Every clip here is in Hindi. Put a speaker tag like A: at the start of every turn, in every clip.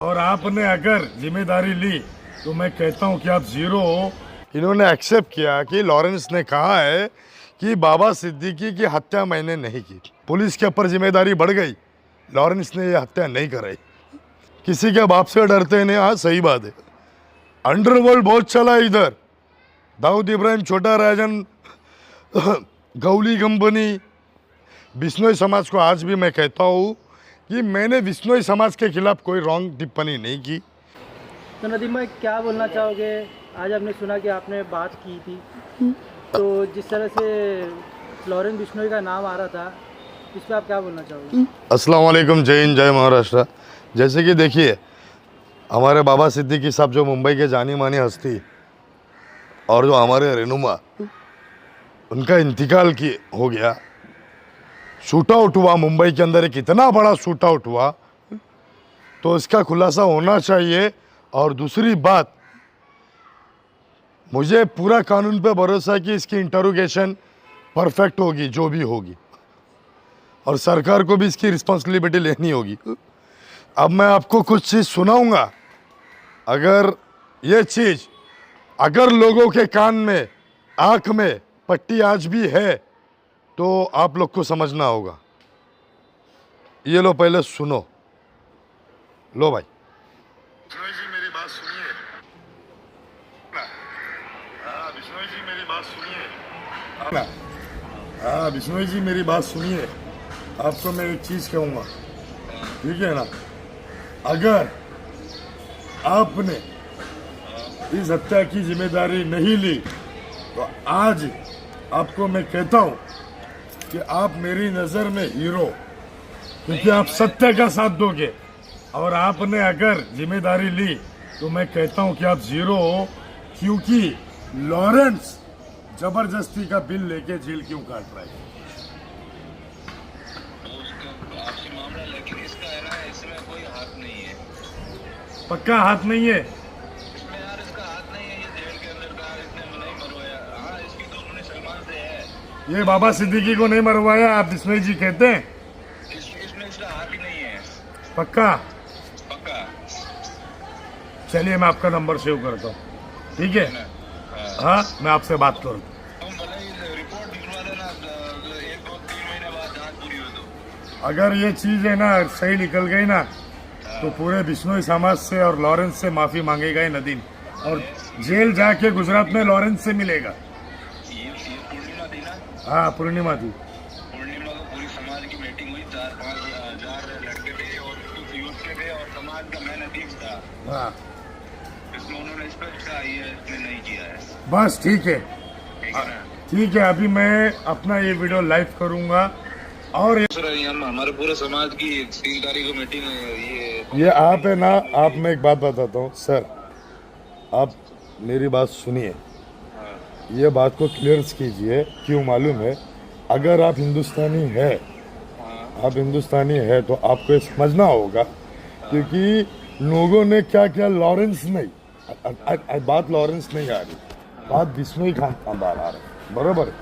A: और आपने अगर जिम्मेदारी ली तो मैं कहता हूं कि आप जीरो हो। इन्होंने एक्सेप्ट किया कि लॉरेंस ने कहा है कि बाबा सिद्दीकी की हत्या मैंने नहीं की। पुलिस के ऊपर जिम्मेदारी बढ़ गई, लॉरेंस ने ये हत्या नहीं कराई। किसी के बाप से डरते नहीं। हाँ सही बात है, अंडरवर्ल्ड बहुत चला इधर। दाऊद इब्राहिम, छोटा राजन, गौली कंपनी, बिश्नोई समाज को आज भी मैं कहता हूँ कि मैंने बिश्नोई समाज के खिलाफ कोई रॉन्ग टिप्पणी नहीं की।
B: तो नदीम भाई क्या बोलना चाहोगे? आज हमने सुना कि आपने बात की थी, तो जिस तरह से लॉरेंस बिश्नोई का नाम आ रहा था, इस पर आप क्या बोलना चाहोगे?
A: अस्सलाम वालेकुम, जय हिंद, जय महाराष्ट्र। जैसे कि देखिए, हमारे बाबा सिद्दीकी साहब जो मुंबई के जानी मानी हस्ती और जो हमारे रहनुमा, उनका इंतकाल हो गया। शूट आउट हुआ मुंबई के अंदर, एक इतना बड़ा शूट आउट हुआ, तो इसका खुलासा होना चाहिए। और दूसरी बात, मुझे पूरा कानून पे भरोसा है कि इसकी इंटरोगेशन परफेक्ट होगी, जो भी होगी, और सरकार को भी इसकी रिस्पॉन्सिबिलिटी लेनी होगी। अब मैं आपको कुछ चीज़ सुनाऊंगा, अगर ये चीज़ अगर लोगों के कान में, आँख में पट्टी आज भी है तो आप लोग को समझना होगा। ये लो, पहले सुनो। लो भाई, बिश्नोई जी मेरी बात सुनिए। हाँ बिश्नोई जी मेरी बात सुनिए। हाँ बिश्नोई जी मेरी बात सुनिए। आपको मैं एक चीज़ कहूँगा, ठीक है ना? अगर आपने इस हत्या की जिम्मेदारी नहीं ली तो आज आपको मैं कहता हूँ कि आप मेरी नज़र में हीरो, क्योंकि आप सत्य का साथ दोगे। और आपने अगर जिम्मेदारी ली तो मैं कहता हूं कि आप जीरो हो, क्योंकि लॉरेंस जबरदस्ती का बिल लेके जेल क्यों काट रहा है?
C: आपसे मामला, लेकिन इसका है ना, इसमें कोई हाथ नहीं है।
A: पक्का हाथ नहीं है?
C: इसमें यार इसका हाथ नहीं है। ये जेल के अंदर का इसने नहीं मरवाया। हाँ इसकी तो उन्होंने सलमान से है।
A: ये बाबा सिद्दीकी को नहीं मरवाया, आप बिश्नोई जी कहते हैं?
C: इसमें इसका हाथ ही नहीं है।
A: पक्का?
C: पक्का।
A: चलिए मैं आपका नंबर सेव करता हूँ, ठीक है? हाँ मैं आपसे बात करूँ।
C: तुम भले ही रिपोर्ट निकलवा देना, 1-2-3 महीने बाद जांच पूरी हो तो।
A: अगर ये चीज़ है ना सही निकल गई ना, तो पूरे बिश्नोई समाज से और लॉरेंस से माफ़ी मांगेगा ये नदीम, और जेल जाके गुजरात में लॉरेंस से मिलेगा।
C: ये पूर्णिमा थी ना?
A: हाँ पूर्णिमा थी।
C: पूर्णिमा को पूरी समाज की मीटिंग हुई, 4-5 हजार लड़के थे और कुछ यूथ के थे और समाज का मैं नदीम था।
A: हाँ
C: इसमें उन्होंने स्पष्ट कहा ये इसने नहीं किया है।
A: बस ठीक है,
C: ठीक है ना?
A: ठीक है। अभी मैं अपना ये वीडियो लाइव करूंगा। और
C: सर हम हमारे पूरे समाज की 3 तारीख को मीटिंग है।
A: ये आप है ना, आप, मैं एक बात बताता हूँ सर, आप मेरी बात सुनिए, ये बात को क्लियर कीजिए। क्यों मालूम है? अगर आप हिंदुस्तानी है, आप हिंदुस्तानी है तो आपको ये समझना होगा, क्योंकि लोगों ने क्या किया, लॉरेंस नहीं, बात लॉरेंस नहीं आ रही, बात बिश्नोई खान का बात आ रही, बराबर है?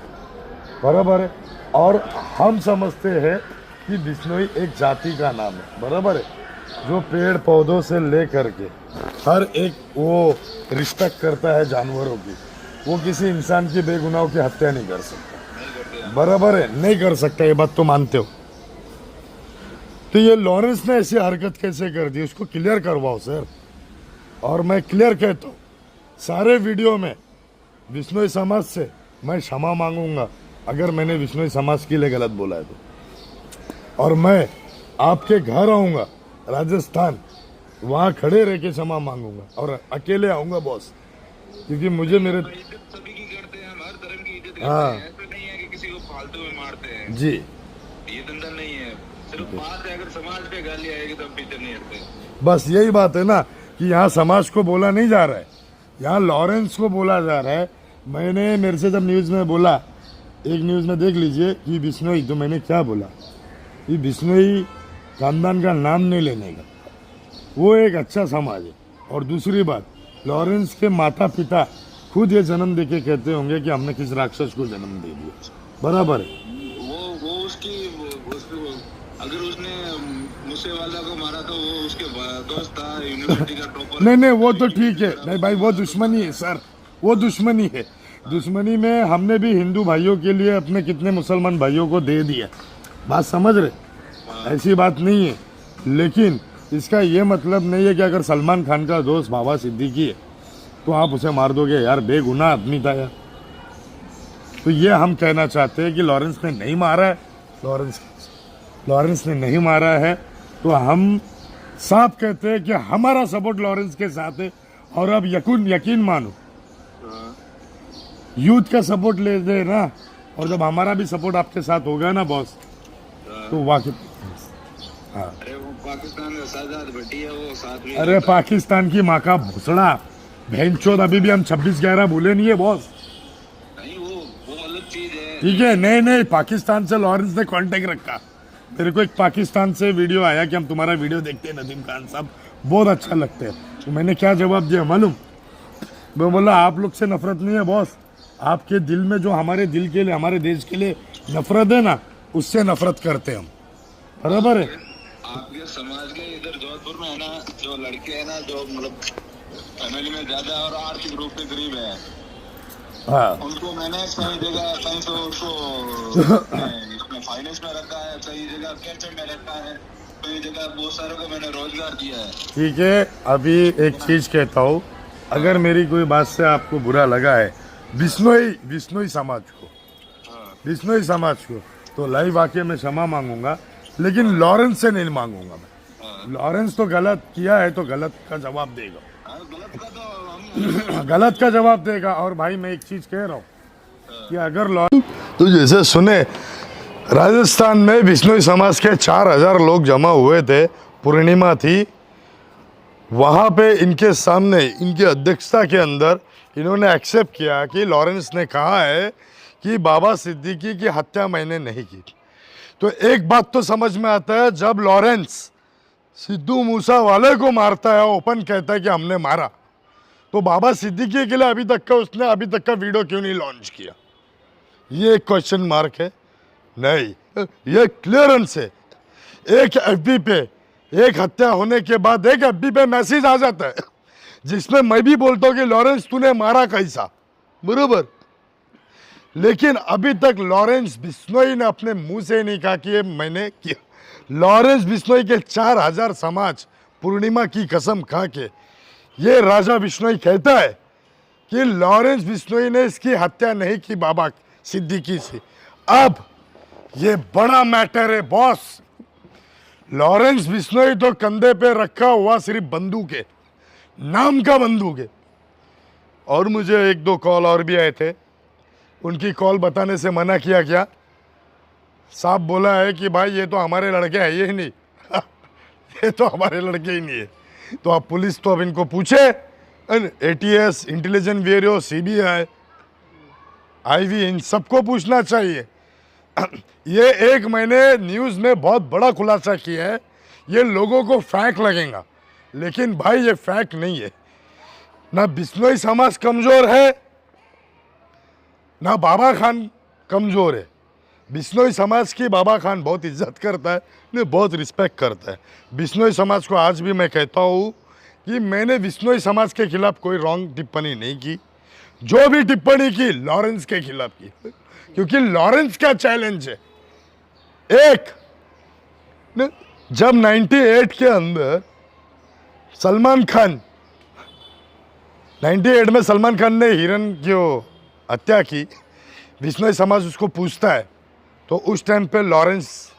A: बराबर है। और हम समझते हैं कि बिश्नोई एक जाति का नाम है, बराबर है, जो पेड़ पौधों से ले करके हर एक वो रिस्पेक्ट करता है जानवरों की। वो किसी इंसान की बेगुनाहों की हत्या नहीं कर सकता, बराबर है? नहीं कर सकता, ये बात तो मानते हो? तो ये लॉरेंस ने ऐसी हरकत कैसे कर दी, उसको क्लियर करवाओ सर। और मैं क्लियर कहता हूँ, सारे वीडियो में बिश्नोई समाज से मैं क्षमा मांगूंगा अगर मैंने बिश्नोई समाज के लिए गलत बोला है तो। और मैं आपके घर आऊँगा राजस्थान, वहाँ खड़े रह के क्षमा मांगूंगा, और अकेले आऊँगा बॉस, क्योंकि मुझे मेरे
C: इज्जत सभी की करते हैं, हम हर धर्म की इज्जत करते
A: हाँ
C: हैं। ऐसा नहीं है कि किसी को फालतू में मारते हैं
A: जी,
C: ये धंधा नहीं है। सिर्फ बात है, अगर समाज पे गाली आएगी तो हम पीछे नहीं हटते।
A: बस यही बात है ना कि यहाँ समाज को बोला नहीं जा रहा है, यहाँ लॉरेंस को बोला जा रहा है। मैंने, मेरे से जब न्यूज़ में बोला, एक न्यूज़ में देख लीजिए कि बिश्नोई, तो मैंने क्या बोला कि बिश्नोई खानदान का नाम नहीं लेने का, वो एक अच्छा समाज है। और दूसरी बात, लॉरेंस के माता पिता खुद ये जन्म दे के कहते होंगे कि हमने किस राक्षस को जन्म दे दिया, बराबर है?
C: वो उसकी अगर उसने दूसरे वाला को मारा तो वो उसके दोस्त था, यूनिवर्सिटी का टॉपर।
A: नहीं नहीं वो तो ठीक है, नहीं भाई वो दुश्मनी है सर, वो दुश्मनी है। दुश्मनी में हमने भी हिंदू भाइयों के लिए अपने कितने मुसलमान भाइयों को दे दिया, बात समझ रहे, ऐसी बात नहीं है। लेकिन इसका ये मतलब नहीं है कि अगर सलमान खान का दोस्त बाबा सिद्दीकी है तो आप उसे मार दोगे, यार बेगुनाह आदमी था यार। तो ये हम कहना चाहते हैं कि लॉरेंस ने नहीं मारा है, लॉरेंस ने नहीं मारा है, तो हम साफ कहते हैं कि हमारा सपोर्ट लॉरेंस के साथ है। और अब यकीन मानो, यूथ का सपोर्ट ले दे ना, और जब हमारा भी सपोर्ट आपके साथ होगा ना बॉस, तो वाकई हाँ।
C: अरे वो पाकिस्तान का साजाद भट्टी है, वो साथ में।
A: अरे पाकिस्तान की माँ का भोसड़ा भैंचोद, अभी भी हम 26/11 भूले नहीं है बॉस।
C: नहीं वो अलग चीज है।
A: ठीक है, नहीं पाकिस्तान से लॉरेंस ने कांटेक्ट रखा। मेरे को एक पाकिस्तान से वीडियो आया कि हम तुम्हारा वीडियो देखते हैं नदीम खान साहब, बहुत अच्छा लगता है। तो मैंने क्या जवाब दिया मालूम, मैं बोला आप लोग से नफरत नहीं है बॉस, आपके दिल में जो हमारे दिल के लिए, हमारे देश के लिए नफरत है ना, उससे नफरत करते हम। बराबर है।
C: आपके समाज के इधर जोधपुर में है ना, जो लड़के हैं ना, जो मतलब फैमिली में ज्यादा और आर्थिक रूप से गरीब है,
A: हाँ
C: उनको मैंने सही जगह, कहीं तो उसको इसमें फाइनेंस में रखा है, सही जगह कैंसर में रखा है, कई जगह बहुत सारों को मैंने रोजगार दिया है।
A: ठीक है, अभी एक चीज कहता हूँ, अगर मेरी कोई बात से आपको बुरा लगा है, बिश्नोई समाज को तो लाइव आके मैं क्षमा मांगूंगा, लेकिन लॉरेंस से नहीं मांगूंगा मैं। लॉरेंस तो गलत किया है तो गलत का जवाब देगा,
C: गलत का तो हम
A: गलत का जवाब देगा। और भाई मैं एक चीज कह रहा हूँ कि अगर लॉरेंस तो जैसे सुने, राजस्थान में बिश्नोई समाज के 4000 लोग जमा हुए थे, पूर्णिमा थी, वहाँ पे इनके सामने, इनकी अध्यक्षता के अंदर इन्होंने एक्सेप्ट किया कि लॉरेंस ने कहा है कि बाबा सिद्दीकी की हत्या मैंने नहीं की। तो एक बात तो समझ में आता है, जब लॉरेंस सिद्धू मूसा वाले को मारता है, ओपन कहता है कि हमने मारा, तो बाबा सिद्दीकी के लिए अभी तक का वीडियो क्यों नहीं लॉन्च किया? ये एक क्वेश्चन मार्क है। नहीं, ये क्लियरेंस है। एक एफबी पे, एक हत्या होने के बाद एक एफबी पे मैसेज आ जाता है जिसमें मैं भी बोलता हूँ कि लॉरेंस तूने मारा कैसा, बरोबर। लेकिन अभी तक लॉरेंस बिश्नोई ने अपने मुंह से नहीं कहा कि ये मैंने किया। लॉरेंस बिश्नोई के 4000 समाज पूर्णिमा की कसम खा के, ये राजा बिश्नोई कहता है कि लॉरेंस बिश्नोई ने इसकी हत्या नहीं की बाबा सिद्दीकी से। अब ये बड़ा मैटर है बॉस। लॉरेंस बिश्नोई तो कंधे पे रखा हुआ सिर्फ बंदूक है, नाम का बंदूक है। और मुझे 1-2 कॉल और भी आए थे, उनकी कॉल बताने से मना किया। क्या साहब बोला है कि भाई ये तो हमारे लड़के हैं, ये ही नहीं ये तो हमारे लड़के ही नहीं है। तो आप पुलिस तो अब इनको पूछे, ATS, intelligence bureau, CBI, IV, इन सबको पूछना चाहिए। ये एक मैंने न्यूज़ में बहुत बड़ा खुलासा किया है, ये लोगों को फैक्ट लगेगा, लेकिन भाई ये फैक्ट नहीं है। ना बिश्नोई समाज कमज़ोर है, ना बाबा खान कमज़ोर है। बिश्नोई समाज की बाबा खान बहुत इज्जत करता है, ने बहुत रिस्पेक्ट करता है। बिश्नोई समाज को आज भी मैं कहता हूँ कि मैंने बिश्नोई समाज के खिलाफ कोई रॉन्ग टिप्पणी नहीं की। जो भी टिप्पणी की लॉरेंस के खिलाफ की, क्योंकि लॉरेंस का चैलेंज है। एक न, जब 98 के अंदर सलमान खान, 98 में सलमान खान ने हिरन की हत्या की, बिश्नोई समाज उसको पूछता है, तो उस टाइम पे लॉरेंस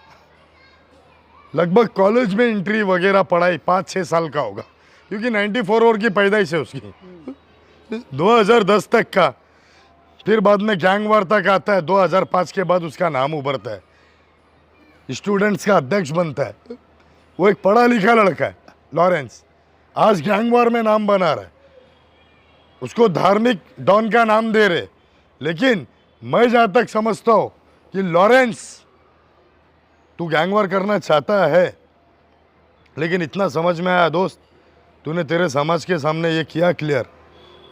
A: लगभग कॉलेज में एंट्री वगैरह पढ़ाई 5-6 साल का होगा, क्योंकि 94 और की पैदाइश है उसकी, 2010 तक का। फिर बाद में गैंग वार तक आता है, 2005 के बाद उसका नाम उभरता है, स्टूडेंट्स का अध्यक्ष बनता है। वो एक पढ़ा लिखा लड़का है लॉरेंस, आज गैंग वार में नाम बना रहा है, उसको धार्मिक डॉन का नाम दे रहे। लेकिन मैं जहाँ तक समझता हूँ कि लॉरेंस, तू गैंग वार करना चाहता है, लेकिन इतना समझ में आया दोस्त, तूने तेरे समाज के सामने ये किया क्लियर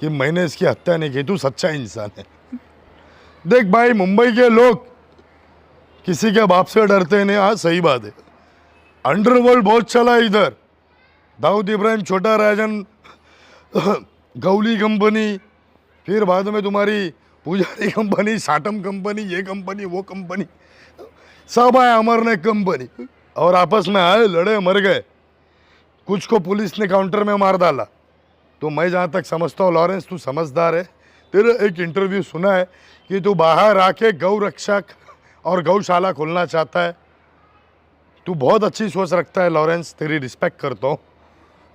A: कि मैंने इसकी हत्या नहीं की, तू सच्चा इंसान है। देख भाई, मुंबई के लोग किसी के बाप से डरते नहीं, हाँ सही बात है, अंडरवर्ल्ड बहुत चला है इधर, दाऊद इब्राहिम, छोटा राजन, गौली कंपनी, फिर बाद में तुम्हारी पुजारी कंपनी, साटम कंपनी, ये कंपनी, वो कंपनी, सब आए अमरनेक कंपनी, और आपस में आए, लड़े, मर गए। कुछ को पुलिस ने काउंटर में मार डाला। तो मैं जहाँ तक समझता हूँ लॉरेंस, तू समझदार है। तेरा एक इंटरव्यू सुना है कि तू बाहर आके गौ रक्षक और गौशाला खोलना चाहता है। तू बहुत अच्छी सोच रखता है लॉरेंस, तेरी रिस्पेक्ट करता हूँ,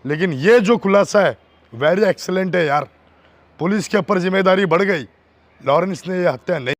A: लेकिन ये जो खुलासा है वेरी एक्सीलेंट है यार। पुलिस के ऊपर जिम्मेदारी बढ़ गई। लॉरेंस ने ये हत्या नहीं